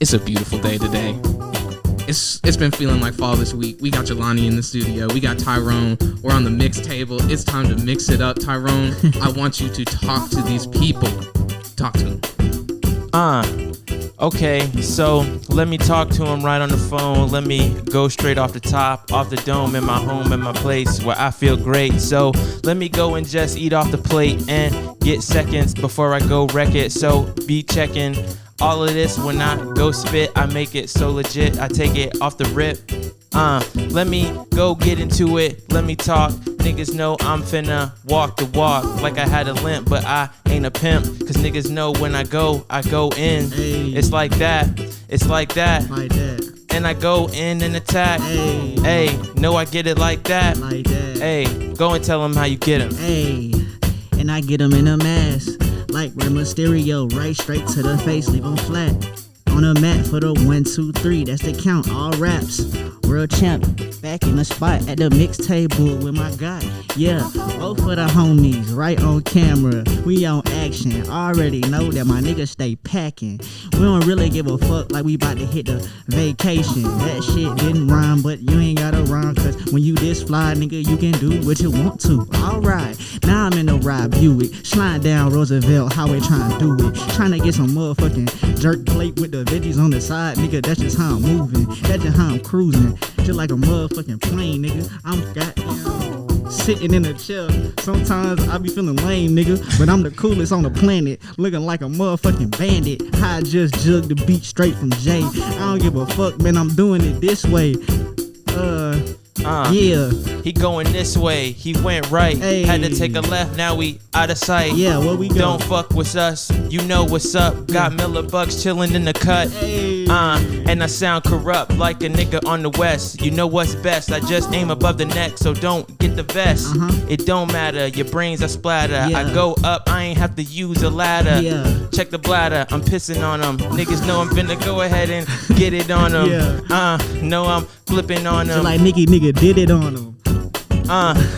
It's a beautiful day today. It's been feeling like fall this week. We got Jelani in the studio. We got Tyrone. We're on the mix table. It's time to mix it up, Tyrone. I want you to talk to these people. Talk to them. Okay, so let me talk to him right on the phone. Let me go straight off the top, off the dome, in my home, in my place where I feel great. So let me go and just eat off the plate and get seconds before I go wreck it. So be checking all of this when I go spit. I make it so legit, I take it off the rip. Let me go get into it. Let me talk. Niggas know I'm finna walk the walk like I had a limp, but I ain't a pimp. Cause niggas know when I go in. Hey. It's like that. It's like that. Like that. And I go in and attack. Hey, no, I get it like that. Like that. Hey, go and tell them how you get him. Hey, and I get them in a mask. Like Rey Mysterio, right straight to the face, leave them flat. On a mat for the 1, 2, 3, that's the count, all raps. World champ, back in the spot at the mix table with my guy. Yeah, both of the homies, right on camera. We on action, already know that my niggas stay packing. We don't really give a fuck like we about to hit the vacation. That shit didn't rhyme, but you ain't gotta rhyme. Cause when you this fly, nigga, you can do what you want to. Alright, now I'm in the ride Buick, sliding down Roosevelt Highway trying to do it. Trying to get some motherfucking jerk plate with the veggies on the side, nigga, that's just how I'm moving. That's just how I'm cruising. Just like a motherfucking plane, nigga. I'm goddamn sitting in a chair. Sometimes I be feeling lame, nigga, but I'm the coolest on the planet. Looking like a motherfucking bandit. I just jug the beat straight from Jay. I don't give a fuck, man, I'm doing it this way. Yeah. He going this way, he went right. Hey. Had to take a left, now we out of sight. Yeah, where we go? Don't fuck with us, you know what's up. Got Miller Bucks chilling in the cut. Hey. And I sound corrupt like a nigga on the west. You know what's best, I just aim above the neck, so don't get the vest. It don't matter, your brains are splatter. Yeah. I go up, I ain't have to use a ladder. Yeah. Check the bladder, I'm pissing on them. Niggas know I'm finna go ahead and get it on them. Yeah. Know I'm flipping on them. Just like Nicki nigga did it on him.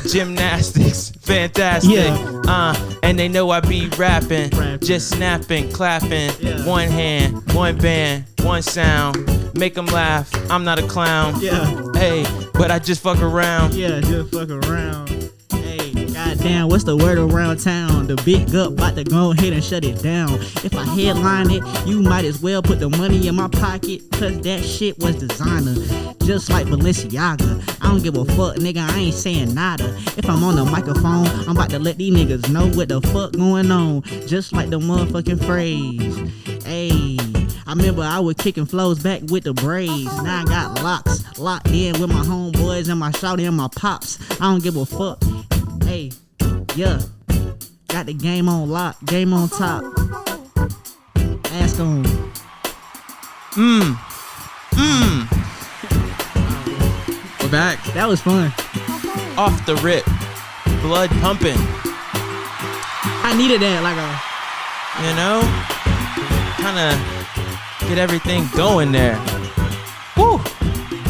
Gymnastics, fantastic. Yeah. And they know I be rapping, just snapping, clapping. Yeah. One hand, one band, one sound. Make them laugh, I'm not a clown. Yeah. Hey, but I just fuck around. Yeah, just fuck around. Hey, goddamn, what's the word around town? The big up about to go ahead and shut it down. If I headline it, you might as well put the money in my pocket, cause that shit was designer. Just like Balenciaga. I don't give a fuck, nigga, I ain't saying nada. If I'm on the microphone, I'm about to let these niggas know what the fuck going on. Just like the motherfucking phrase. Hey, I remember I was kicking flows back with the braids. Now I got locks locked in with my homeboys and my shawty and my pops. I don't give a fuck. Hey, yeah. Got the game on lock, game on top. Ask on. We're back. That was fun. Off the rip, blood pumping. I needed that, like You know, kind of get everything going there. Woo!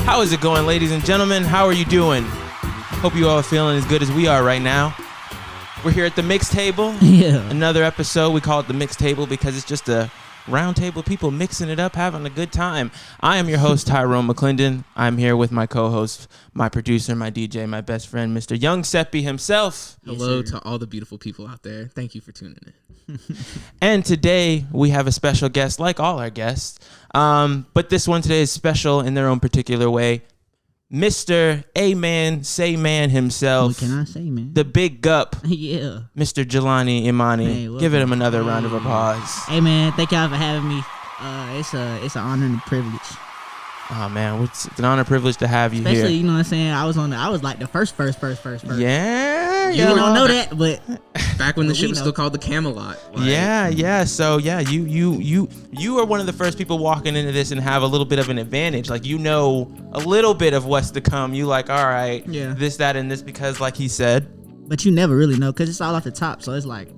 How is it going, ladies and gentlemen? How are you doing? Hope you all are feeling as good as we are right now. We're here at the mix table. Yeah. Another episode. We call it the mix table because it's just a round table of people mixing it up, having a good time. I am your host, Tyrone McClendon. I'm here with my co-host, my producer, my DJ, my best friend, Mr. Young Seppi himself. Hello to all the beautiful people out there. Thank you for tuning in. And today we have a special guest, like all our guests. But this one today is special in their own particular way. Mr. A-Man, say man himself. What can I say, man? The big gup. Yeah. Mr. Jelani Imani. Hey, Give him another round of applause. Hey, man, thank y'all for having me. It's an honor and a privilege. Oh man, it's an honor, privilege to have you Especially, here. you know what I'm saying? I was like the first. Yeah, You don't know that, but Back when the But ship we was know. still called the Camelot. Like, yeah. So yeah, you are one of the first people walking into this and have a little bit of an advantage. Like, you know a little bit of what's to come. You like, all right, Yeah. this, that, and this, because like he said, but you never really know because it's all off the top. So it's like,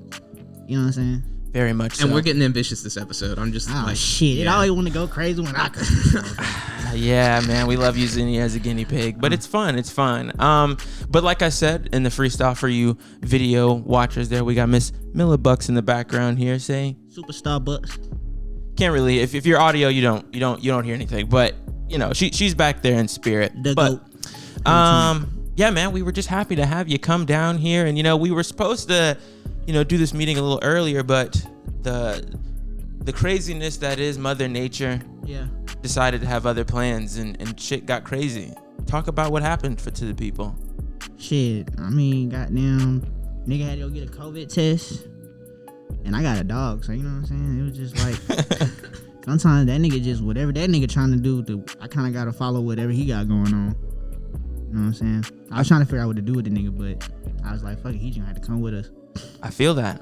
you know what I'm saying? very much so. And we're getting ambitious this episode. I'm just Oh like, shit! It yeah. always want to go crazy when I. Yeah, man, we love using you as a guinea pig, but it's fun. But like I said in the freestyle for you video watchers, there we got Miss Miller Bucks in the background here saying, Superstar Bucks. can't really. If you're audio, you don't hear anything. But you know, she's back there in spirit. Goat. Yeah, man, we were just happy to have you come down here, and you know, we were supposed to, you know, do this meeting a little earlier, but the craziness that is Mother Nature, decided to have other plans, and shit got crazy. Talk about what happened to the people. Shit, I mean, goddamn, nigga had to go get a COVID test, and I got a dog, so you know what I'm saying? It was just like, sometimes that nigga just, whatever that nigga trying to do, I kind of got to follow whatever he got going on. You know what I'm saying? I was trying to figure out what to do with the nigga, but I was like, fuck it, he's gonna have to come with us. I feel that.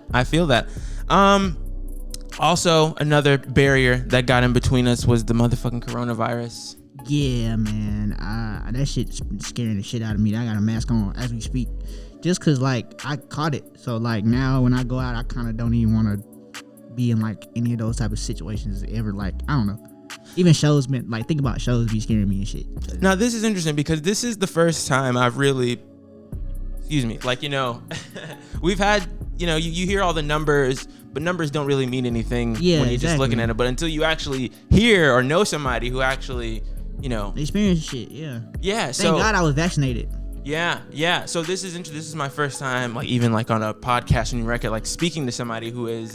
Also, another barrier that got in between us was the motherfucking coronavirus. Yeah, man. That shit's scaring the shit out of me. I got a mask on as we speak. Just cause like I caught it. So like now when I go out, I kind of don't even want to be in like any of those type of situations ever. Like, I don't know. Even shows, man, like think about shows be scaring me and shit. Now this is interesting because this is the first time I've really, like, you know, we've had, you know, you hear all the numbers, but numbers don't really mean anything when you're just looking at it. But until you actually hear or know somebody who actually, you know, experience shit, yeah. Yeah. Thank God I was vaccinated. Yeah. So this is interesting. This is my first time, like, even like on a podcast and record, like speaking to somebody who has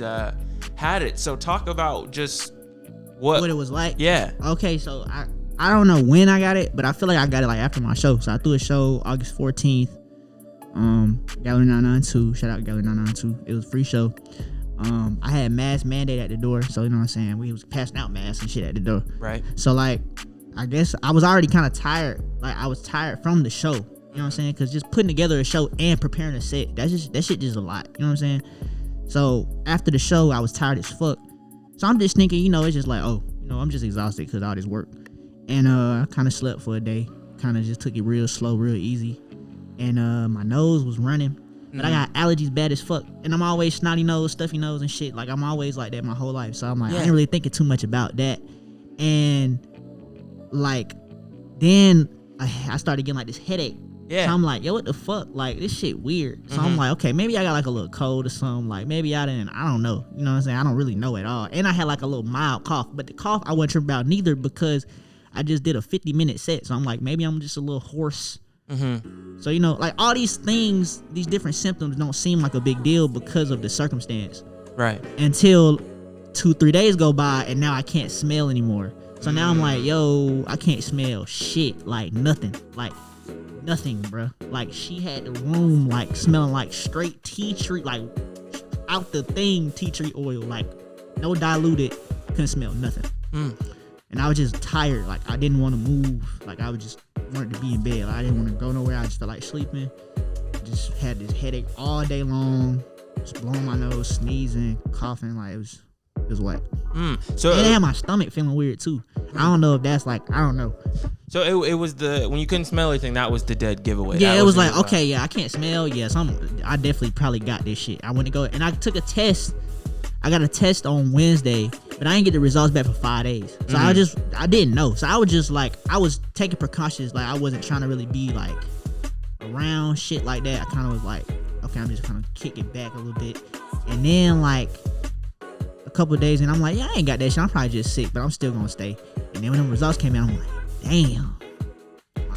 had it. So talk about just what it was like. Yeah. Okay, so I don't know when I got it, but I feel like I got it like after my show. So I threw a show August 14th. Gallery 992. Shout out Gallery 992. It was a free show. I had mask mandate at the door, so you know what I'm saying. We was passing out masks and shit at the door. Right. So like, I guess I was already kind of tired. Like I was tired from the show. You know what I'm saying? Because just putting together a show and preparing a set, that shit just a lot. You know what I'm saying? So after the show, I was tired as fuck. So I'm just thinking, you know, it's just like, oh, you know, I'm just exhausted because all this work. And I kind of slept for a day. Kind of just took it real slow, real easy. And my nose was running. But I got allergies bad as fuck. And I'm always snotty nose, stuffy nose and shit. Like I'm always like that my whole life. So I'm like, I ain't really thinking too much about that. And like, then I started getting like this headache. Yeah. So I'm like, yo, what the fuck? Like, this shit weird. So I'm like, okay, maybe I got like a little cold or something. Like, maybe I don't know. You know what I'm saying? I don't really know at all. And I had like a little mild cough. But the cough, I wasn't tripping about neither because I just did a 50-minute set. So I'm like, maybe I'm just a little hoarse. So, you know, like all these things, these different symptoms don't seem like a big deal because of the circumstance. Right. Until 2-3 days go by and now I can't smell anymore. So now I'm like, yo, I can't smell shit. Like nothing. Like nothing, bro. Like she had the room like smelling like straight tea tree, like out the thing tea tree oil, like no diluted, couldn't smell nothing. And I was just tired, like I didn't want to move, like I was just wanted to be in bed, like, I didn't want to go nowhere. I just felt like sleeping. Just had this headache all day long, just blowing my nose, sneezing, coughing, like it was wet. So and I had my stomach feeling weird too. I don't know if that's like, I don't know. So it was when you couldn't smell anything, that was the dead giveaway. Yeah, it was like, okay, yeah, I can't smell. Yes, I definitely probably got this shit. I went to go and I took a test. I got a test on Wednesday, but I didn't get the results back for 5 days. So I didn't know. So I was just like, I was taking precautions. Like I wasn't trying to really be like around shit like that. I kind of was like, okay, I'm just kind of kick it back a little bit. And then like a couple of days and I'm like, yeah, I ain't got that shit. I'm probably just sick, but I'm still gonna stay. And then when the results came out, I'm like, damn.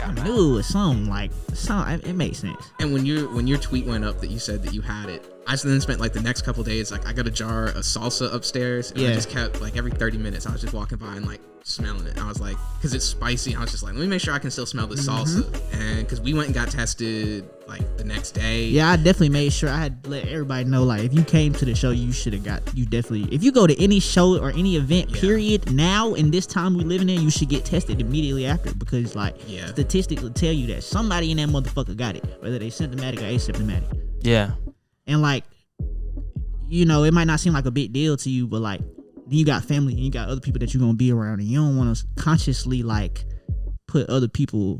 I knew it was something. It makes sense. And when your tweet went up that you said that you had it, I then spent like the next couple days, like I got a jar of salsa upstairs and I just kept like every 30 minutes I was just walking by and like smelling it. I was like, because it's spicy, I was just like, let me make sure I can still smell the salsa. And because we went and got tested like the next day. Yeah, I definitely made sure I had to let everybody know, like if you came to the show, you should have if you go to any show or any event period now in this time we living in, you should get tested immediately after, because like statistics will tell you that somebody in that motherfucker got it, whether they symptomatic or asymptomatic. Yeah. And like, you know, it might not seem like a big deal to you, but like then you got family and you got other people that you're gonna be around, and you don't want to consciously like put other people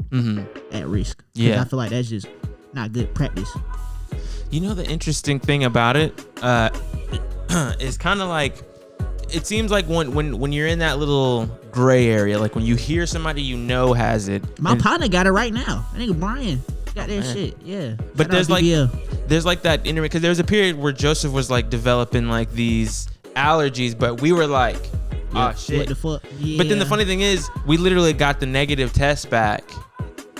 at risk. I feel like that's just not good practice. You know, the interesting thing about it is kind of like, it seems like when you're in that little gray area, like when you hear somebody you know has it. My partner got it right now. I think Brian got that shit. Yeah. But there's like that internet, because there was a period where Joseph was like developing like these allergies, but we were like, oh shit. What the fuck? Yeah. But then the funny thing is, we literally got the negative test back,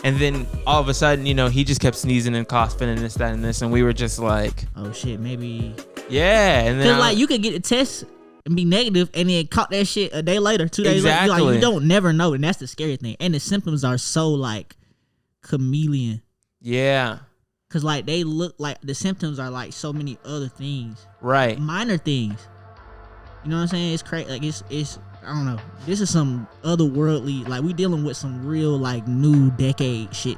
and then all of a sudden, you know, he just kept sneezing and coughing and this, that, and this, and we were just like, oh shit, maybe. Yeah, and then Cause like you could get a test and be negative, and then caught that shit a day later, 2 days Exactly. later. Like, you don't never know, and that's the scary thing. And the symptoms are so like chameleon. Yeah. Cause like they look like the symptoms are like so many other things, Right. minor things. You know what I'm saying? It's crazy. Like it's I don't know. This is some otherworldly. Like we dealing with some real like new decade shit.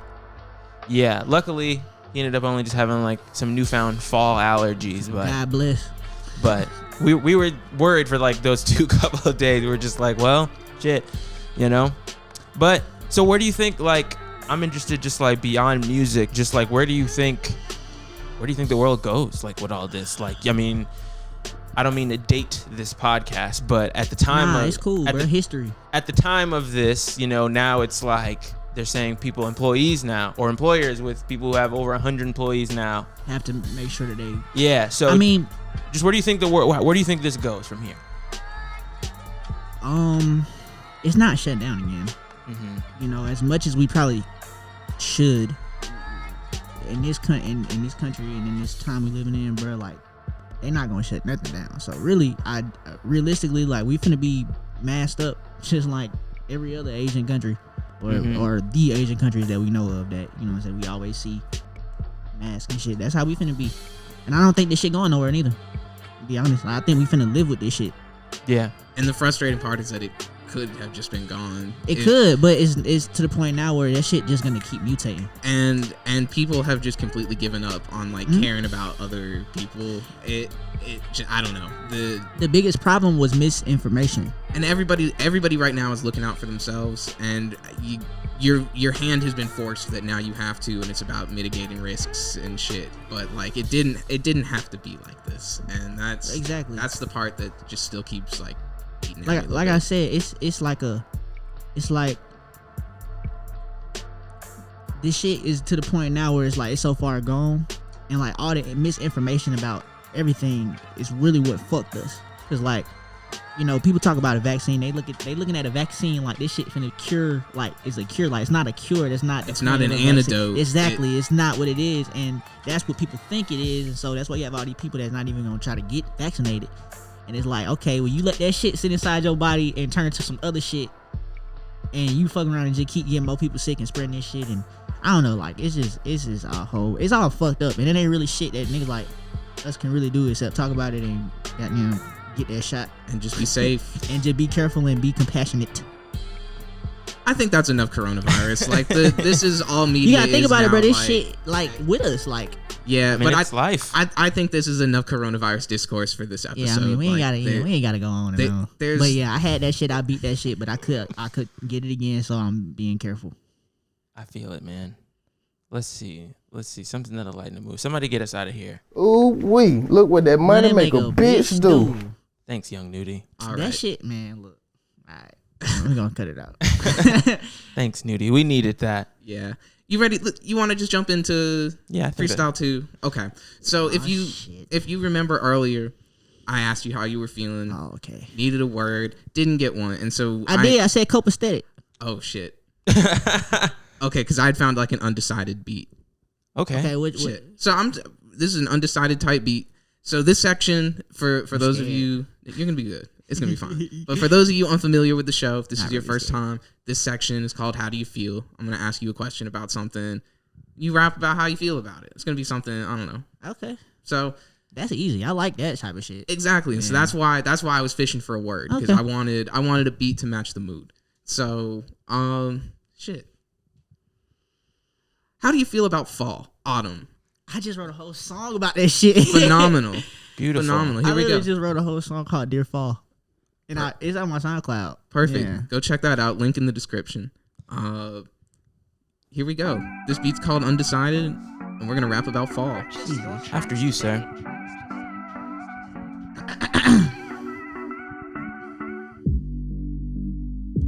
Yeah. Luckily, he ended up only just having like some newfound fall allergies, but God bless. But we were worried for like those couple of days. We were just like, well, shit, you know. But so where do you think, like, I'm interested just like beyond music, just like where do you think the world goes like with all this? Like, I mean, I don't mean to date this podcast, but at the time it's cool, bro. History. At the time of this, you know, now it's like they're saying employees now, or employers with people who have over 100 employees now have to make sure that they. Yeah. So I mean, just where do you think where do you think this goes from here? It's not shut down again. Mm-hmm. You know, as much as we probably should in this country and in this time we living in, bro. Like, they're not gonna shut nothing down. So really, realistically, like, we finna be masked up just like every other Asian country, or the Asian countries that we know of. That, you know what I'm saying, we always see masks and shit. That's how we finna be. And I don't think this shit going nowhere neither. To be honest, I think we finna live with this shit. Yeah. And the frustrating part is that it could have just been gone. It could, but it's to the point now where that shit just gonna keep mutating. And people have just completely given up on like caring about other people. I don't know. The biggest problem was misinformation. And everybody right now is looking out for themselves, and your hand has been forced that now you have to, and it's about mitigating risks and shit. But like it didn't have to be like this, and that's the part that just still keeps like eating at me. Like I said, it's like this shit is to the point now where it's like it's so far gone, and like all the misinformation about everything is really what fucked us. Cause like, you know, people talk about a vaccine, they looking at a vaccine like this shit finna cure, like it's a cure. Like, it's not a cure. It's not an antidote. Exactly. It's not what it is, and that's what people think it is. And so that's why you have all these people that's not even gonna try to get vaccinated. And it's like, okay, well, you let that shit sit inside your body and turn into some other shit, and you fucking around and just keep getting more people sick and spreading this shit. And I don't know, like, it's just it's all fucked up, and it ain't really shit that niggas like us can really do except talk about it and get that shot and just be safe and just be careful and be compassionate. I think that's enough coronavirus. Like, this is all media. You gotta think about it, bro. This like, shit, like, with us, like. Yeah, I mean, but it's life. I think this is enough coronavirus discourse for this episode. Yeah, I mean, we ain't gotta go on and on. But yeah, I had that shit. I beat that shit, but I could get it again, so I'm being careful. I feel it, man. Let's see something that'll lighten the mood. Somebody get us out of here. Ooh wee! Look what that money make a bitch do. Thanks, young nudie. All right. That shit, man. Look, all right, we're gonna cut it out. Thanks, nudie. We needed that. Yeah. You ready? You want to just jump into freestyle 2? Okay. So if you remember earlier, I asked you how you were feeling. Oh, okay. Needed a word, didn't get one, and so I did. I said copacetic. Oh shit. Okay, because I'd found like an undecided beat. Okay. Shit. So this is an undecided type beat. So this section for those of you, you're gonna be good. It's gonna be fine. But for those of you unfamiliar with the show, if this is your first time, this section is called "How Do You Feel?" I'm gonna ask you a question about something. You rap about how you feel about it. It's gonna be something, I don't know. Okay. So that's easy. I like that type of shit. Exactly. Yeah. So that's why I was fishing for a word, because I wanted a beat to match the mood. So shit. How do you feel about fall, autumn? I just wrote a whole song about that shit. Phenomenal. Beautiful. Phenomenal. Here we go. I just wrote a whole song called Dear Fall. And it's on my SoundCloud. Perfect. Yeah. Go check that out. Link in the description. Here we go. This beat's called Undecided, and we're going to rap about fall. Jesus. After you, sir.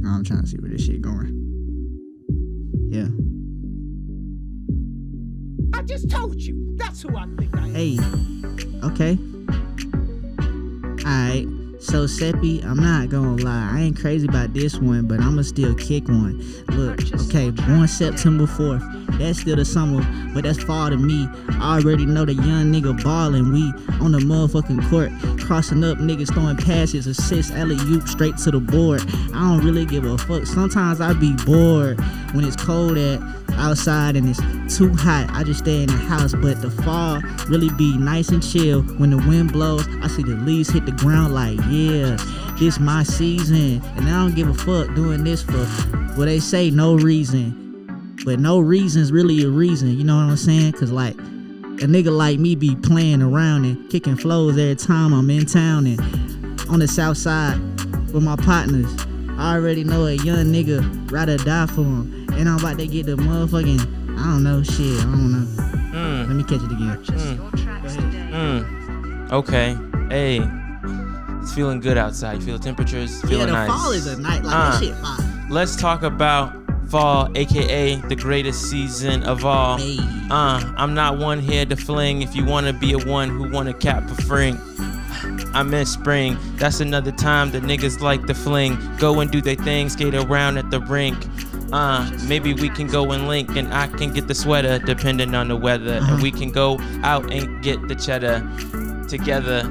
I'm trying to see where this shit going. Yeah. I just told you. That's who I think I am. Hey. Okay. Alright. So Seppi, I'm not gonna lie, I ain't crazy about this one, but I'ma still kick one. Look, okay, born September 4th, that's still the summer, but that's fall to me. I already know the young nigga ballin', we on the motherfucking court, crossing up niggas throwing passes, assists, alley-oop straight to the board. I don't really give a fuck, sometimes I be bored when it's cold outside and it's too hot. I just stay in the house, but the fall really be nice and chill. When the wind blows, I see the leaves hit the ground like, yeah, this my season. And I don't give a fuck doing this for what they say, no reason. But no reason's really a reason, you know what I'm saying? Cause like a nigga like me be playing around and kicking flows every time I'm in town and on the south side with my partners. I already know a young nigga rather die for him. And I'm about to get the motherfucking, I don't know, shit, I don't know. Let me catch it again. Okay. Hey. It's feeling good outside. You feel the temperatures feeling nice. Yeah, the fall is a night like that shit fine. Let's talk about fall, aka the greatest season of all. Hey. I'm not one here to fling. If you wanna be a one who wanna cap for free, I miss spring. That's another time the niggas like to fling. Go and do their thing, skate around at the rink. Maybe we can go and link and I can get the sweater depending on the weather. And we can go out and get the cheddar together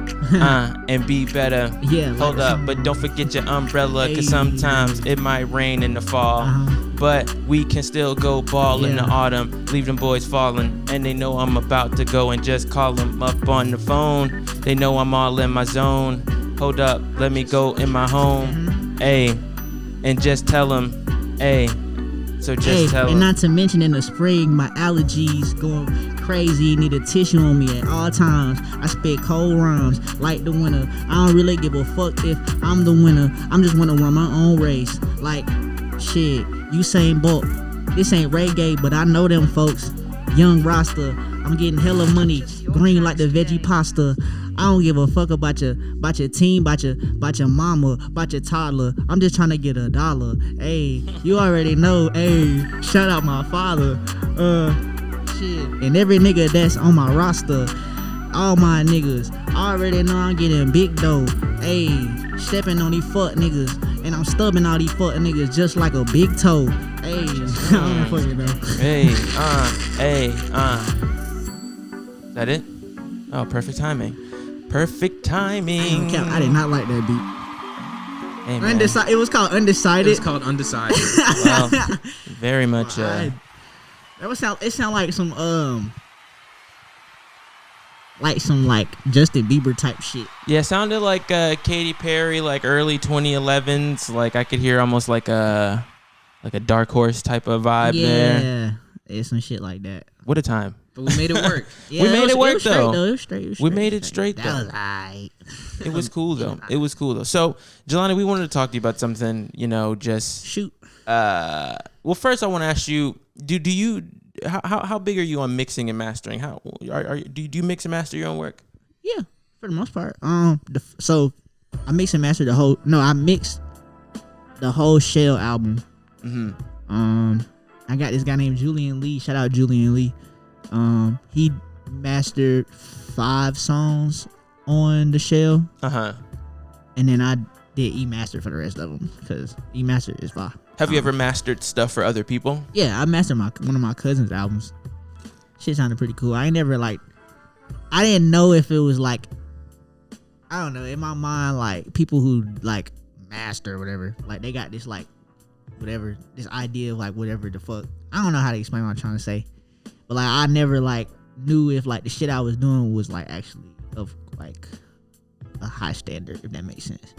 and be better. Yeah, hold up, but don't forget your umbrella, cause sometimes it might rain in the fall. But we can still go ball in the autumn, leave them boys falling. And they know I'm about to go and just call them up on the phone. They know I'm all in my zone. Hold up, let me go in my home. Hey, and just tell them, hey. So just tell them. And not to mention in the spring, my allergies going crazy. Need a tissue on me at all times. I spit cold rhymes like the winner. I don't really give a fuck if I'm the winner. I'm just wanna run my own race. Like, shit, Usain Bolt. This ain't reggae, but I know them folks. Young roster, I'm getting hella money. Green like the veggie pasta. I don't give a fuck about your team, about your mama, about your toddler. I'm just trying to get $1. Hey, you already know. Hey, shout out my father. Shit. And every nigga that's on my roster, all my niggas, I already know I'm getting big dough. Hey, stepping on these fuck niggas, and I'm stubbing all these fuck niggas just like a big toe. Hey, I don't fucking know. Hey, That it? Oh, perfect timing. Perfect timing. I did not like that beat. Hey, man. It was called Undecided. It was called Undecided. Well, very much. That would sound. It sound like some Justin Bieber type shit. Yeah, it sounded like Katy Perry, like early 2011s. Like I could hear almost like a Dark Horse type of vibe there. Yeah, some shit like that. What a time. But we made it work. We made it work though. It was straight. We made it straight though. That was alright. It was cool though. It was cool though. So, Jelani, we wanted to talk to you about something. You know, just shoot. Well, first I want to ask you: Do you how big are you on mixing and mastering? How do you mix and master your own work? Yeah, for the most part. So I mixed and mastered I mixed the whole Shell album. I got this guy named Julian Lee. Shout out Julian Lee. He mastered 5 songs on the Shell. And then I did E-master for the rest of them because E-master is fire. Have you ever mastered stuff for other people? Yeah, I mastered one of my cousin's albums. Shit sounded pretty cool. I didn't know if it was like, I don't know, in my mind, like people who like master or whatever, like they got this like whatever, this idea of like whatever the fuck. I don't know how to explain what I'm trying to say. But like I never like knew if like the shit I was doing was like actually of like a high standard, if that makes sense.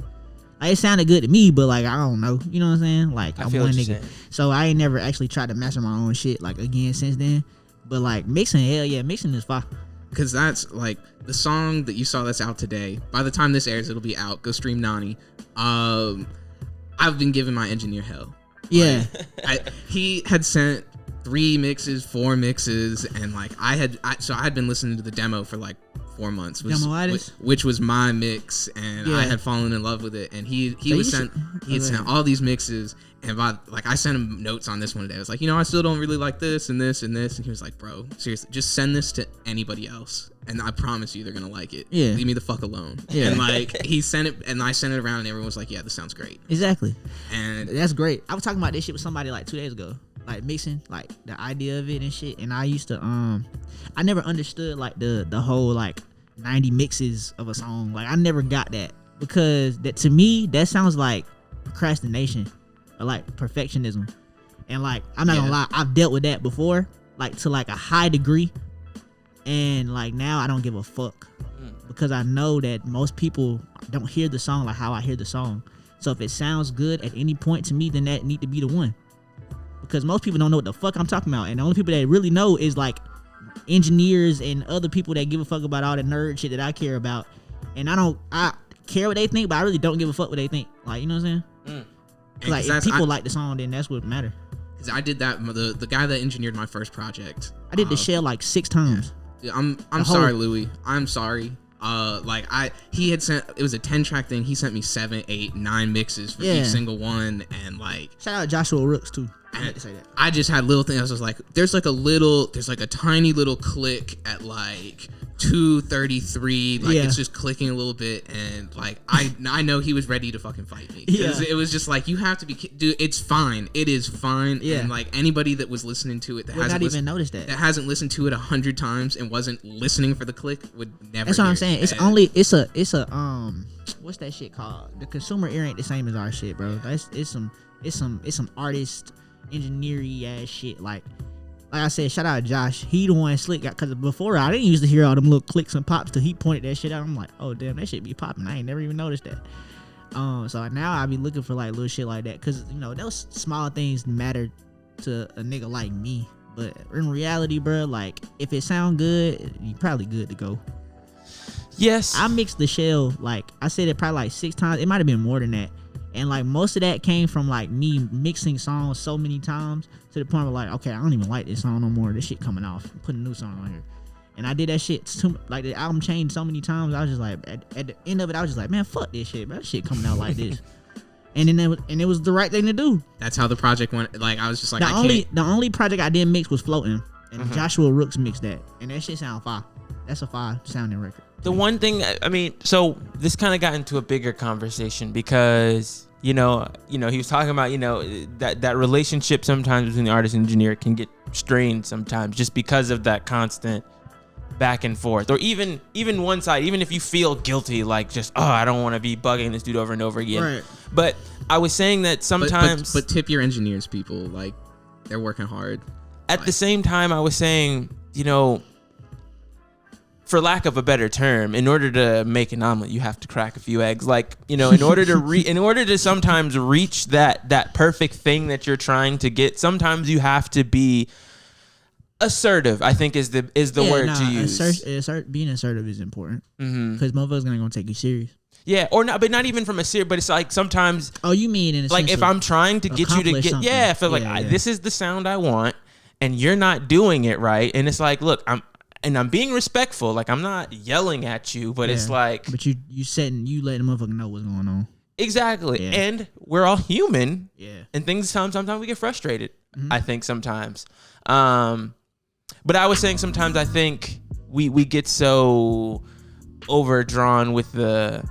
Like, it sounded good to me, but like I don't know, you know what I'm saying? Like I'm one nigga, so I ain't never actually tried to master my own shit like again since then. But like mixing, hell yeah, mixing is fire. Because that's like the song that you saw that's out today. By the time this airs, it'll be out. Go stream Nani. I've been giving my engineer hell. Yeah, he had sent 3 mixes, 4 mixes, and like I had been listening to the demo for like 4 months, which was my mix, and I had fallen in love with it. And he had sent all these mixes, and I sent him notes on this one today. I was like, I still don't really like this and this and this, and he was like, bro, seriously, just send this to anybody else, and I promise you they're gonna like it. Yeah, leave me the fuck alone. Yeah, and he sent it, and I sent it around, and everyone was like, yeah, this sounds great. Exactly, and that's great. I was talking about this shit with somebody like 2 days ago. Like mixing, like the idea of it and shit. And I used to I never understood like the whole like 90 mixes of a song. Like I never got that, because that, to me, that sounds like procrastination or like perfectionism. And like I'm not gonna lie, I've dealt with that before, like to like a high degree. And like now I don't give a fuck, because I know that most people don't hear the song like how I hear the song. So if it sounds good at any point to me, then that need to be the one. Because most people don't know what the fuck I'm talking about, and the only people that really know is like engineers and other people that give a fuck about all the nerd shit that I care about. And I care what they think, but I really don't give a fuck what they think. Like, you know what I'm saying? Like if people like the song, then that's what matters. Because I did that. The guy that engineered my first project, I did the shell like 6 times. Yeah, I'm sorry, Louis. I'm sorry. He had sent, it was a 10-track thing. He sent me 7, 8, 9 mixes for each single one, and like shout out Joshua Rooks too. I just had little things. I was like, there's like a tiny little click at like 2:33. Like it's just clicking a little bit, and like I know he was ready to fucking fight me. It was just like, you have to be, dude. It's fine. It is fine. Yeah. And like anybody that was listening to it that hasn't hasn't listened to it 100 times and wasn't listening for the click would never. That's what I'm saying. It's a what's that shit called? The consumer ear ain't the same as our shit, bro. It's some artist engineering ass shit. Like I said, shout out Josh. He the one slick got, because before I didn't used to hear all them little clicks and pops till he pointed that shit out. I'm like, oh damn, that shit be popping. I ain't never even noticed that. So now I be looking for like little shit like that, because those small things matter to a nigga like me. But in reality, bro, like if it sound good, you probably good to go. Yes, I mixed the shell, like I said it probably like 6 times. It might have been more than that. And like most of that came from like me mixing songs so many times to the point where like, okay, I don't even like this song no more. This shit coming off. I'm putting a new song on here. And I did that shit too, like the album changed so many times. I was just like, at the end of it, I was just like, man, fuck this shit, bro. That shit coming out like this. And then it was the right thing to do. That's how the project went. Like I was just like, the only project I didn't mix was Floating, and Joshua Rooks mixed that, and that shit sound fire. That's a fire sounding record. The one thing, I mean, so this kind of got into a bigger conversation, because he was talking about that relationship sometimes between the artist and engineer can get strained sometimes, just because of that constant back and forth, or even one side, even if you feel guilty, like just, oh, I don't want to be bugging this dude over and over again. Right. But I was saying that sometimes, but tip your engineers, people, like they're working hard. At the same time, I was saying, for lack of a better term, in order to make an omelet, you have to crack a few eggs. Like, in order to sometimes reach that perfect thing that you're trying to get, sometimes you have to be assertive, I think is the word to use. Being assertive is important, because motherfuckers gonna take you serious. Yeah, or not, but not even from a serious, but it's like sometimes. Oh, you mean in a like if I'm trying to get you to get, something. I feel like this is the sound I want, and you're not doing it right, and it's like, look, I'm being respectful, like I'm not yelling at you, but it's like, but you letting the motherfucker know what's going on. Exactly, and we're all human, and things sometimes we get frustrated. I think sometimes, but I was saying sometimes I think we get so overdrawn with the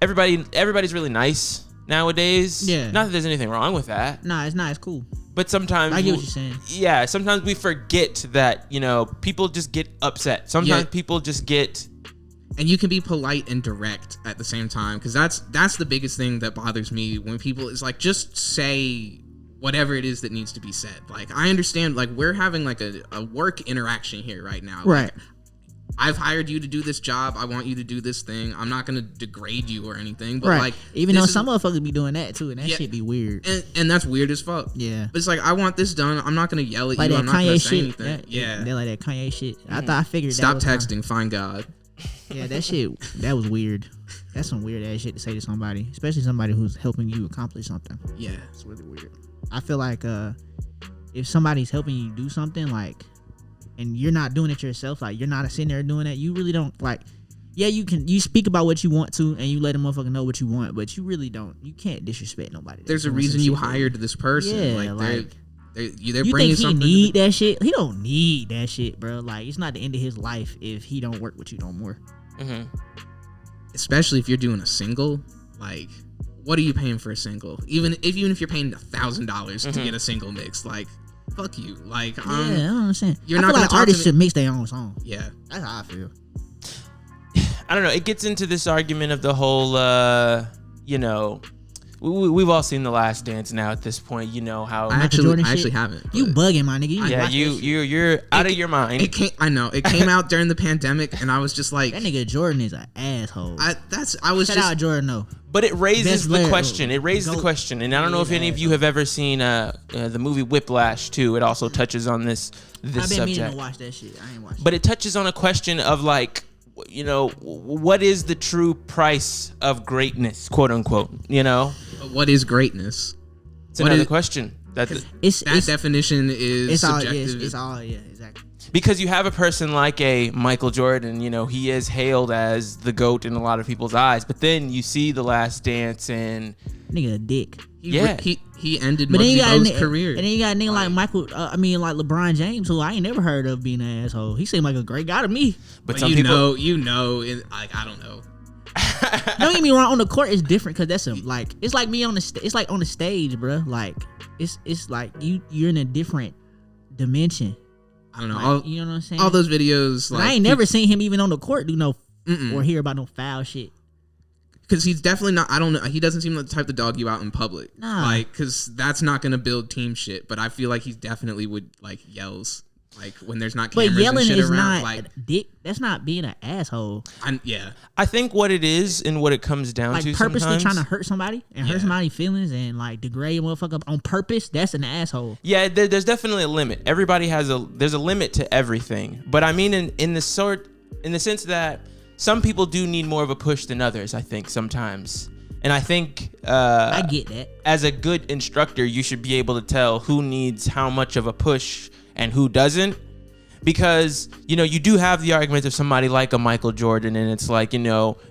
everybody's really nice nowadays. Yeah, not that there's anything wrong with that. Nah, it's not. It's cool. But sometimes I get what you're saying. Yeah, sometimes we forget that people just get upset. Sometimes people just get. And you can be polite and direct at the same time, because that's the biggest thing that bothers me when people is like, just say whatever it is that needs to be said. Like, I understand, like, we're having like a work interaction here right now. Right. Like, I've hired you to do this job. I want you to do this thing. I'm not gonna degrade you or anything, but like, even though some motherfuckers be doing that too, and that shit be weird. And that's weird as fuck. Yeah. But it's like, I want this done. I'm not gonna yell at you. I'm not gonna say anything. They like that Kanye shit. I thought I figured. Stop texting. Find God. Yeah, that shit. That was weird. That's some weird ass shit to say to somebody, especially somebody who's helping you accomplish something. Yeah, it's really weird. I feel like if somebody's helping you do something, like, and you're not doing it yourself, like you're not sitting there doing that, you really don't like. Yeah, you speak about what you want to, and you let a motherfucker know what you want, but you really don't. You can't disrespect nobody. There's a reason you hired this person. Yeah, they're you bringing think he something. need that shit? He don't need that shit, bro. Like, it's not the end of his life if he don't work with you no more. Mm-hmm. Especially if you're doing a single. Like, what are you paying for a single? Even if you're paying $1,000 to get a single mix, like, fuck you. Like, Yeah, I don't understand. You're I not feel gonna like talk artists to should mix their own song. Yeah, That's how I feel. I don't know. It gets into this argument of the whole, we've all seen The Last Dance now at this point. You know how I Jordan actually shit? haven't. You but- bugging, my nigga. you're out of your mind. I know it came out during the pandemic, and I was just like, That nigga Jordan is an asshole. Shout Shout out Jordan though. But it raises Best the lyric. question. It raises the Goat. question, and I don't know if any of you have ever seen the movie Whiplash too. It also touches on this I've been subject. meaning to watch that shit. I ain't watched But it touches on a question of like, what is the true price of greatness, quote unquote? what is greatness? It's another question. That It's definition is it's all subjective. it's all exactly. Because you have a person like a Michael Jordan, he is hailed as the GOAT in a lot of people's eyes. But then you see The Last Dance and Nigga a dick. He ended But then you Muggsy got Bog's career. And then you got a nigga like Michael. Like LeBron James, who I ain't never heard of being an asshole. He seemed like a great guy to me. but But some you people know, I don't know. Don't get me wrong. On the court, it's different because that's it's like me on the it's like on the stage, bro. Like it's like you're in a different dimension. I don't know. Like, you know what I'm saying? All those videos. But Like, I ain't never seen him even on the court do no or hear about no foul shit. Because he's definitely not. I don't know. He doesn't seem like the type to dog you out in public. Nah. Like, because that's not gonna build team shit. But I feel like he definitely would like yells. Like when there's not cameras But yelling and shit is around. not Like, dick. That's not being an asshole. yeah. I think what it is and what it comes down Like to purposely sometimes, trying to hurt somebody and hurt somebody's feelings and like degrade a motherfucker on purpose. That's an asshole. Yeah, there's definitely a limit. Everybody there's a limit to everything. But I mean, in the sense that some people do need more of a push than others. I think sometimes, and I think I get that. as a good instructor, you should be able to tell who needs how much of a push and who doesn't. Because, you do have the argument of somebody like a Michael Jordan, and it's like,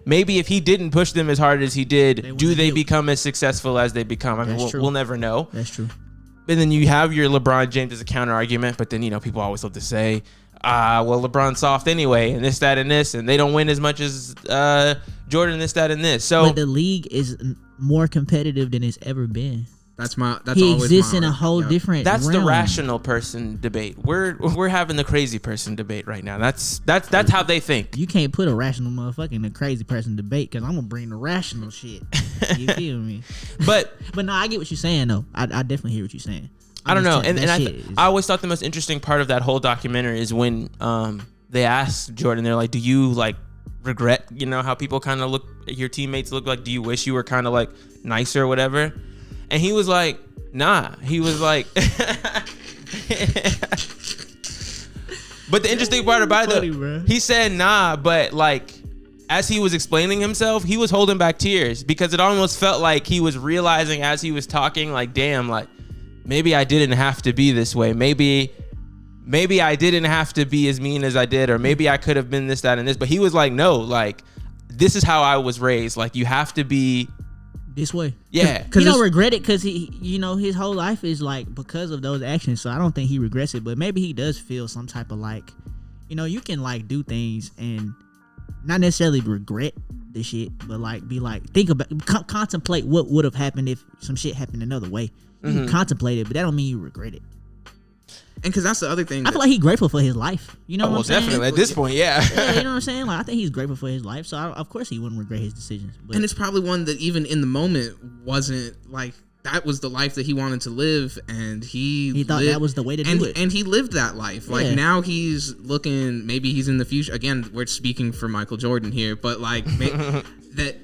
maybe if he didn't push them as hard as he did, do they become as successful as they become? I mean, we'll never know. That's true. And then you have your LeBron James as a counter argument, but then, people always love to say, well, LeBron's soft anyway, and this, that, and this, and they don't win as much as Jordan, this, that, and this. So, But the league is more competitive than it's ever been. That's He always exists my in a whole different that's the realm. rational person debate. We're having the crazy person debate right now. That's how they think. You can't put a rational motherfucker in a crazy person debate because I'm gonna bring the rational shit. You feel me? But no, I get what you're saying though. I definitely hear what you're saying. I don't know, and I I always thought the most interesting part of that whole documentary is when they asked Jordan, they're like, "Do you like regret, how people kind of look, your teammates look like? Do you wish you were kind of like nicer or whatever?" And he was like, "Nah." He was like, but the interesting part about it, he said, "Nah," but like, as he was explaining himself, he was holding back tears because it almost felt like he was realizing as he was talking, like, damn, like, maybe I didn't have to be this way. Maybe I didn't have to be as mean as I did, or maybe I could have been this, that, and this. But he was like, no, like, this is how I was raised. Like, you have to be this way. Yeah. He don't regret it because he, his whole life is like because of those actions. So I don't think he regrets it, but maybe he does feel some type of like, you can like do things and not necessarily regret the shit, but like be like, think about, contemplate what would have happened if some shit happened another way. You can contemplate it, but that don't mean you regret it. And because that's the other thing. I feel like he's grateful for his life. You know what I'm saying? Definitely. At this point, yeah. Yeah, you know what I'm saying? Like, I think he's grateful for his life, so of course he wouldn't regret his decisions. But And it's probably one that even in the moment wasn't like, that was the life that he wanted to live, and he thought that was the way to do it. And he lived that life. Like, Yeah. now he's looking, maybe he's in the future. Again, we're speaking for Michael Jordan here, but like, that,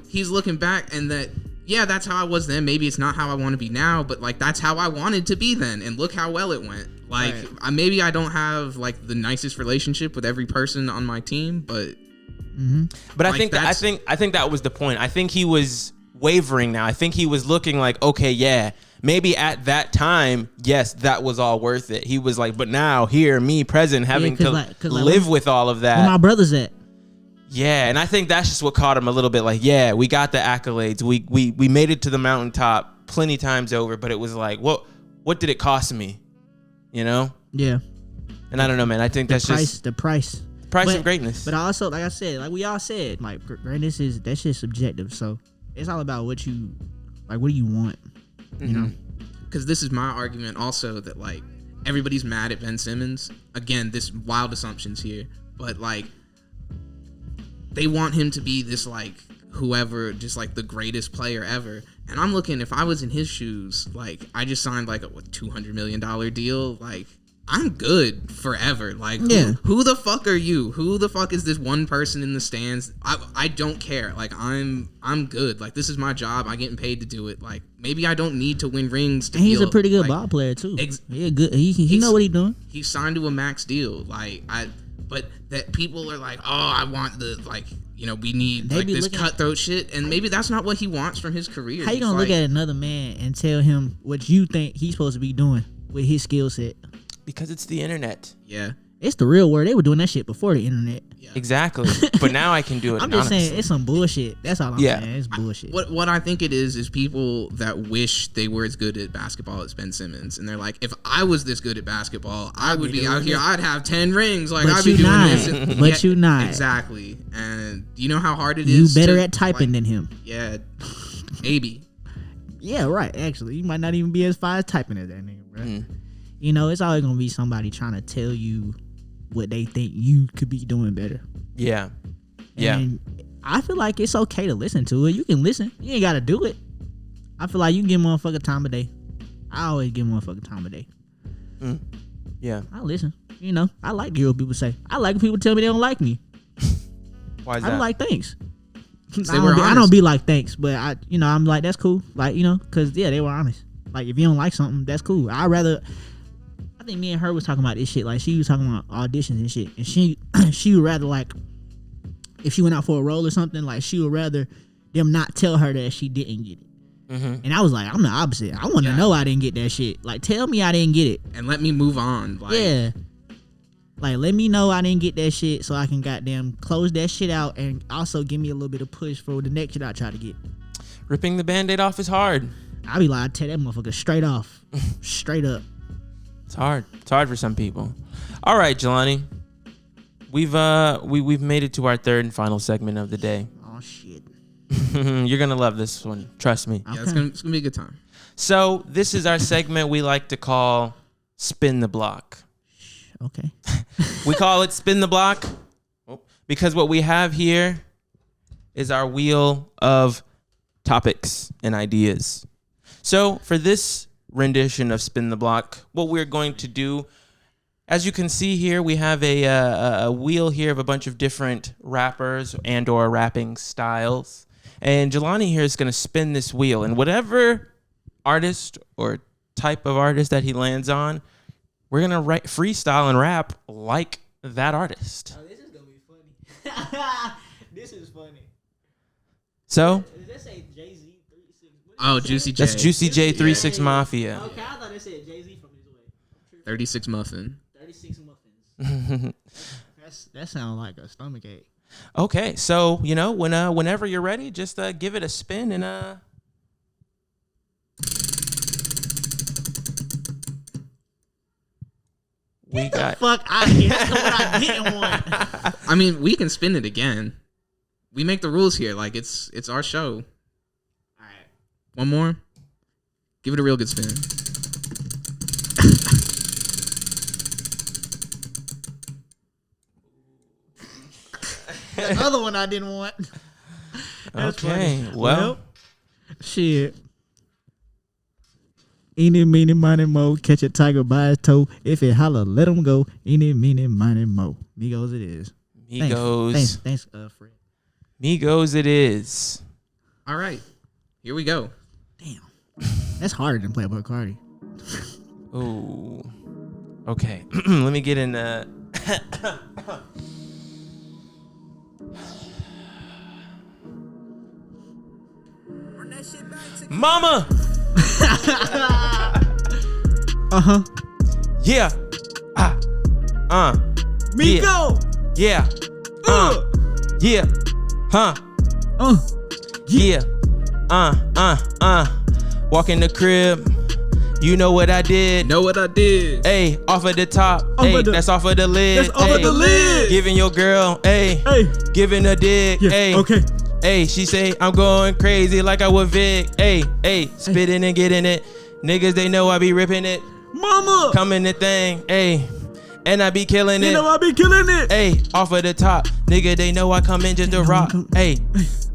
he's looking back and that, yeah, that's how I was then. Maybe it's not how I want to be now, but like, that's how I wanted to be then. And look how well it went. Like, Right. Maybe I don't have like the nicest relationship with every person on my team, but But like, I think that was the point. I think he was wavering now. I think he was looking like, okay, yeah, maybe at that time, yes, that was all worth it. He was like, but now here, me present, having to live with all of that. Where my brother's at? Yeah, and I think that's just what caught him a little bit. Like, yeah, we got the accolades. We made it to the mountaintop plenty times over, but it was like, what did it cost me? You know? Yeah. And I don't know, man. I think that's just the price of greatness. But also, like I said, like we all said, like greatness that shit's subjective. So it's all about what do you want, you know? Because this is my argument also that like everybody's mad at Ben Simmons. Again, this wild assumptions here, but like they want him to be this like whoever, just like the greatest player ever. And I'm looking, if I was in his shoes, like I just signed like a $200 million deal, like I'm good forever. Like, who the fuck are you? Who the fuck is this one person in the stands? I don't care. Like, I'm good. Like, this is my job. I'm getting paid to do it. Like, maybe I don't need to win rings. And he's a pretty good ball player too. Yeah, good. He know what he's doing. He's signed to a max deal. Like, but that people are like, oh, I want the like. You know, we need like this cutthroat shit, and maybe that's not what he wants from his career. How you gonna look at another man and tell him what you think he's supposed to be doing with his skill set? Because it's the internet. Yeah. It's the real world. They were doing that shit before the internet. Yeah. Exactly. But now I can do it I'm just saying, it's some bullshit. That's all I'm saying. It's bullshit. What I think it is people that wish they were as good at basketball as Ben Simmons. And they're like, if I was this good at basketball, I would be out here. I'd have 10 rings. Like, I'd be doing this. But you not. Exactly. And you know how hard it is? You better at typing than him. Yeah. Maybe. Yeah, right. Actually, you might not even be as far as typing as that nigga, bro. You know, it's always gonna be somebody trying to tell you what they think you could be doing better. Yeah. And I feel like it's okay to listen to it. You can listen. You ain't gotta do it. I feel like you can give motherfucker time of day. I always give motherfucker time of day. Yeah. I listen. You know, I like to hear what people say. I like when people tell me they don't like me. Why is that? I don't like thanks. I don't be like thanks, but I'm like, that's cool. Like, cause they were honest. Like, if you don't like something, that's cool. I think me and her was talking about this shit. Like, she was talking about auditions and shit, and she would rather, like, if she went out for a role or something, like, she would rather them not tell her that she didn't get it. And I was like, I'm the opposite. I want to know I didn't get that shit. Like, tell me I didn't get it and let me move on. Like, yeah, like, let me know I didn't get that shit so I can goddamn close that shit out, and also give me a little bit of push for the next shit I try to get. Ripping the Band-Aid off is hard. I be like, I tell that motherfucker straight off, straight up. It's hard. It's hard for some people. All right, Jelani. We've made it to our third and final segment of the day. Oh shit. You're gonna love this one. Trust me. Yeah, it's gonna be a good time. So this is our segment we like to call Spin the Block. Okay. We call it Spin the Block because what we have here is our wheel of topics and ideas. So for this rendition of Spin the Block, what we're going to do, as you can see here, we have a wheel here of a bunch of different rappers and or rapping styles. And Jelani here is going to spin this wheel, and whatever artist or type of artist that he lands on, we're going to freestyle and rap like that artist. Oh, this is going to be funny. This is funny. So, does that say Jay-Z 36? Oh, Juicy J. That's Juicy J 36 Mafia. Okay, I thought it said Jay-Z from his way. 36 Muffin. 36 muffins. That sounds like a stomach ache. Okay, so whenever you're ready, just give it a spin and we got. Fuck out of here! That's what I didn't want. I mean, we can spin it again. We make the rules here. Like it's our show. All right, one more. Give it a real good spin. The other one I didn't want. Okay, well, shit. Eeny, meeny, miny, mo. Catch a tiger by his toe. If it holler, let him go. Eeny, meeny, miny, mo. Migos it is. Migos. Thanks, Fred. Migos it is. All right, here we go. Damn. That's harder than Playboy Cardi. Ooh. Okay. Let me get in Mama, Yeah. Migo. Yeah. Yeah. Huh. Yeah. Walk in the crib. You know what I did. Know what I did. Hey, off of the top. Hey, that's off of the lid. That's off of the lid. Giving your girl. Hey. Giving a dick. Hey. Okay. Hey, she say I'm going crazy like I was Vic. Hey, spitting and getting it. Niggas, they know I be ripping it. Mama. Coming the thing. Hey. And I be killing it. You know I be killing it. Hey, off of the top. Nigga, they know I come in just to rock. Hey,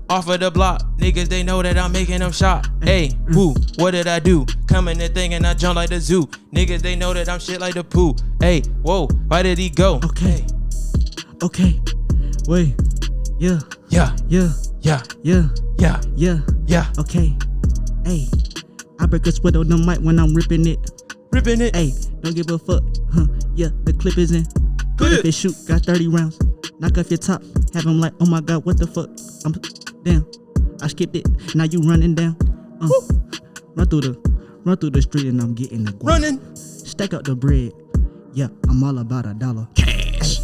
off of the block. Niggas, they know that I'm making them shot. Hey, woo, what did I do? Come in the thing and I jump like the zoo. Niggas, they know that I'm shit like the poo. Hey, whoa, why did he go? Okay. Okay. Wait. Yeah. Yeah. Yeah. Yeah. Yeah. Yeah. Yeah. Yeah. Okay. Hey. I break a sweat on the mic when I'm ripping it. Ripping it. Hey, don't give a fuck. Yeah, the clip is in. If it shoot, got 30 rounds. Knock off your top. Have him like, oh my god, what the fuck? I'm damn. I skipped it. Now you running down. Run through the street and I'm getting the guap. Running. Stack up the bread. Yeah, I'm all about $1. Cash.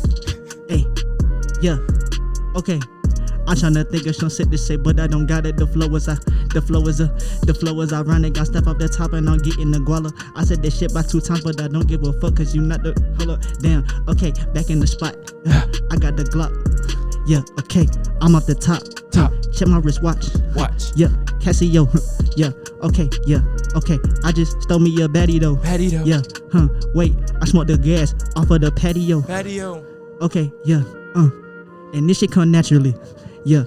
Hey, yeah, okay. I'm tryna think of some shit to say, but I don't got it. The flow is ironic. I step up the top and I'm getting the guala. I said that shit by 2 times, but I don't give a fuck, cause you not the, hold up, damn, okay, back in the spot. I got the Glock. Yeah, okay, I'm off the top. Check my wristwatch. Yeah, Casio. Yeah, okay, I just stole me a baddie though. Yeah, wait, I smoked the gas off of the patio. Okay, yeah, and this shit come naturally. Yeah,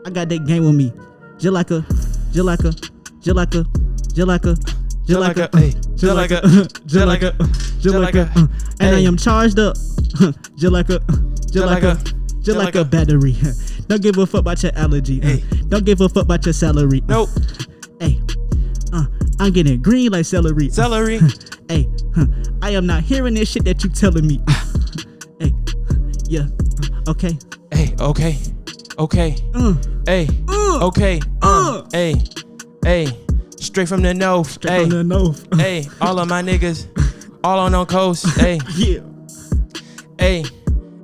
I got that game with me. Jelaka, and I am charged up. Jelaka battery. Don't give a fuck about your allergy. Don't give a fuck about your salary. Nope. Hey, I'm getting green like celery. Hey, I am not hearing this shit that you telling me. Hey, yeah, okay. Hey, okay. Hey, okay. Hey, straight from the nose. Hey, all of my niggas, all on coast. Hey, yeah. Hey,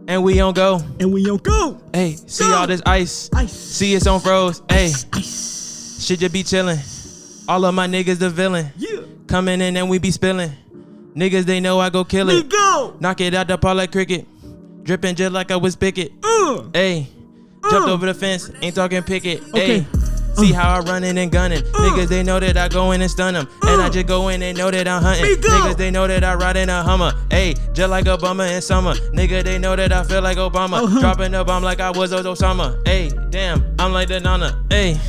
and we on go. Hey, see all this ice. See it's on froze. Hey, shit just be chillin'. All of my niggas the villain. Yeah. Coming in and we be spilling. Niggas, they know I go kill it. Knock it out the park like cricket. Dripping just like I was Pickett. Hey, jumped over the fence, ain't talking picket. Hey, see how I running and gunning. Niggas, they know that I go in and stun them. And I just go in and know that I'm hunting. Niggas, they know that I ride in a Hummer. Hey, just like Obama in summer. Nigga, they know that I feel like Obama. Dropping a bomb like I was Osama. Hey, damn, I'm like the Nana. Hey.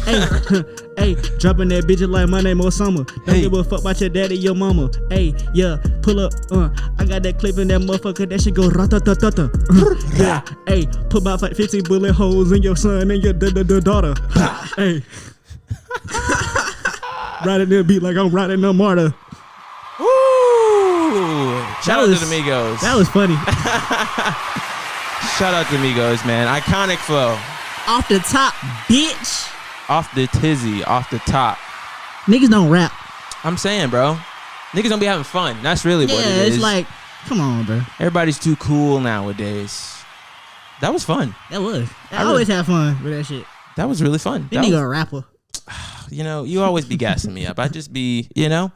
Hey, dropping that bitch like my name Osama. Don't give a fuck about your daddy, your mama. Hey, yeah, pull up. I got that clip in that motherfucker. That shit go rata-ta-ta-ta. Yeah, hey, put about 15 bullet holes in your son and your daughter. Hey, riding that beat like I'm riding a martyr. Woo! Shout out to the Migos. That was funny. Shout out to Migos, man. Iconic flow. Off the top, bitch. Off the tizzy, off the top. Niggas don't rap. I'm saying, bro. Niggas don't be having fun. That's really what it is. Yeah, it's like, come on, bro. Everybody's too cool nowadays. That was fun. That was. I always have fun with that shit. That was really fun. This nigga a rapper. You know, you always be gassing me up. I just be having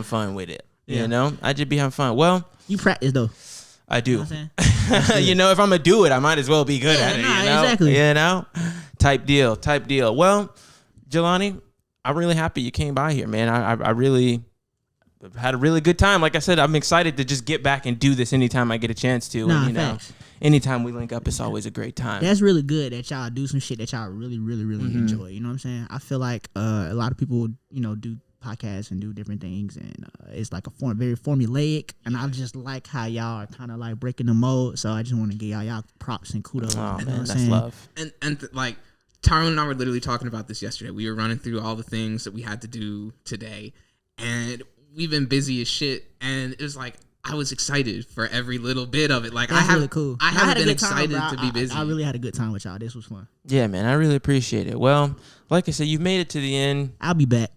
fun with it. You know? I just be having fun. Well, you practice though. I do. You know what I'm saying? You know, if I'm gonna do it, I might as well be good at it. Nah, you know? exactly. You know? Type deal. Well, Jelani, I'm really happy you came by here, man. I really had a really good time. Like I said, I'm excited to just get back and do this anytime I get a chance to. Nah, and, you know, facts. anytime we link up, it's always a great time. That's really good that y'all do some shit that y'all really enjoy. You know what I'm saying? I feel like a lot of people, you know, do podcasts and do different things, and it's like a very formulaic. And I just like how y'all are kind of like breaking the mold. So I just want to give y'all props and kudos. Oh, you know man, what that's I'm love. And like Tyrone and I were literally talking about this yesterday. We were running through all the things that we had to do today, and we've been busy as shit. And it was like I was excited for every little bit of it. Like That's really cool. I haven't been time, excited to be busy. I really had a good time with y'all. This was fun. Yeah, man, I really appreciate it. Well, like I said, you've made it to the end. I'll be back.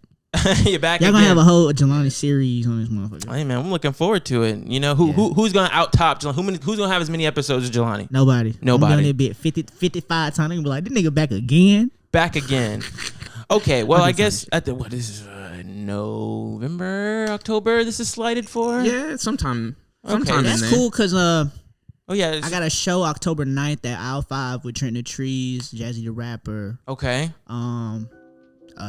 You're back Y'all again. gonna have a whole Jelani series on this motherfucker. Hey man, I'm looking forward to it. You know who's gonna out top Jelani? Who's gonna have as many episodes as Jelani? Nobody. I'm Nobody. doing it bit 55 times. They gonna be like, this nigga back again. Back again. Okay, well I guess at the what is November, October? This is slated for. Yeah, sometime in That's there. cool because Oh yeah. I got a show October 9th at Aisle 5 with Trent the Trees, Jazzy the Rapper. Okay.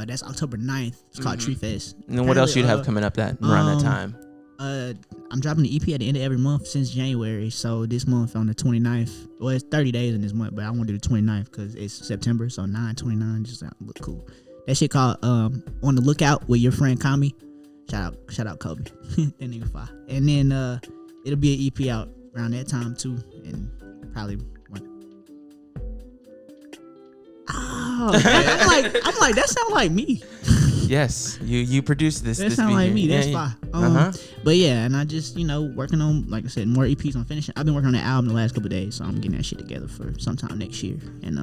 That's October 9th. It's called Tree Fest. And then what else you'd have coming up around that time? I'm dropping the EP at the end of every month since January. So this month on the 29th. Well, it's 30 days in this month, but I want to do the 29th because it's September. So 9/29 just look cool. That shit called On the Lookout with your friend Kami. Shout out Kobe. That nigga fire. And then it'll be an EP out around that time too, and probably one. Oh, I'm like that sound like me. Yes, you produced this. That sound like me. That's fine. Uh-huh. But yeah, and I just working on, like I said, more EPs on finishing. I've been working on that album the last couple of days, so I'm getting that shit together for sometime next year. And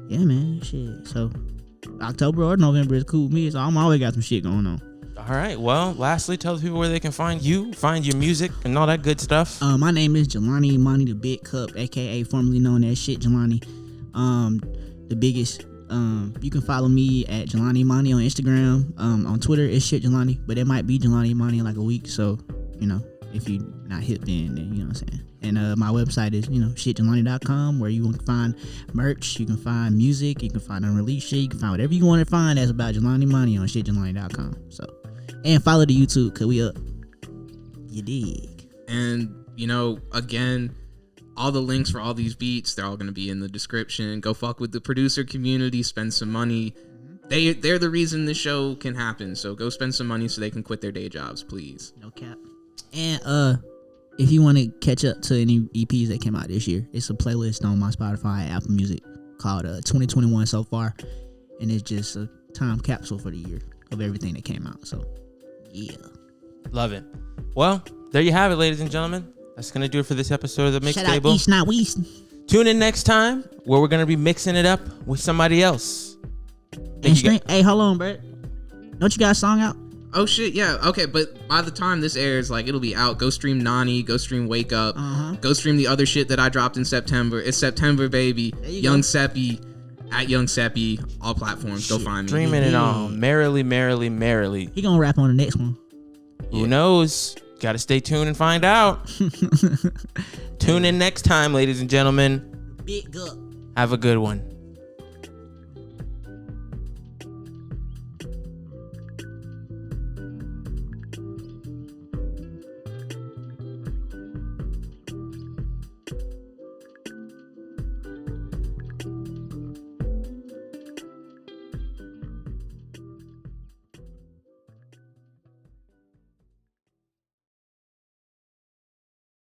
yeah, man, shit. So October or November is cool with me. So I'm always got some shit going on. All right. Well, lastly, tell the people where they can find you, find your music, and all that good stuff. My name is Jelani Imani, the Big Cup, aka formerly known as Shit Jelani. The biggest. You can follow me at Jelani Imani on Instagram. On Twitter, it's Shit Jelani, but it might be Jelani Imani in like a week. So, if you're not hip, then you know what I'm saying. And my website is, shitjelani.com, where you can find merch, you can find music, you can find unreleased shit, you can find whatever you want to find that's about Jelani Imani on shitjelani.com. So, and follow the YouTube, cause we up. You dig? And again, all the links for all these beats, they're all going to be in the description. Go fuck with the producer community, spend some money. They're the reason this show can happen. So go spend some money so they can quit their day jobs, please. No cap. And if you want to catch up to any EPs that came out this year, it's a playlist on my Spotify and Apple Music called 2021 so far, and it's just a time capsule for the year of everything that came out. So yeah, love it. Well, there you have it, ladies and gentlemen. That's gonna do it for this episode of the Mix shout out Table. East, not West. Tune in next time where we're gonna be mixing it up with somebody else. Hey, hold on, bro. Don't you got a song out? Oh shit, yeah, okay, but by the time this airs, it'll be out. Go stream Nani, go stream Wake Up, go stream the other shit that I dropped in September. It's September, baby. Young Seppi, at Young Seppi, all platforms. Go find me. Dreaming it all, merrily, merrily, merrily. He gonna rap on the next one. Who knows? Gotta stay tuned and find out. Tune in next time, ladies and gentlemen. Big up. Have a good one.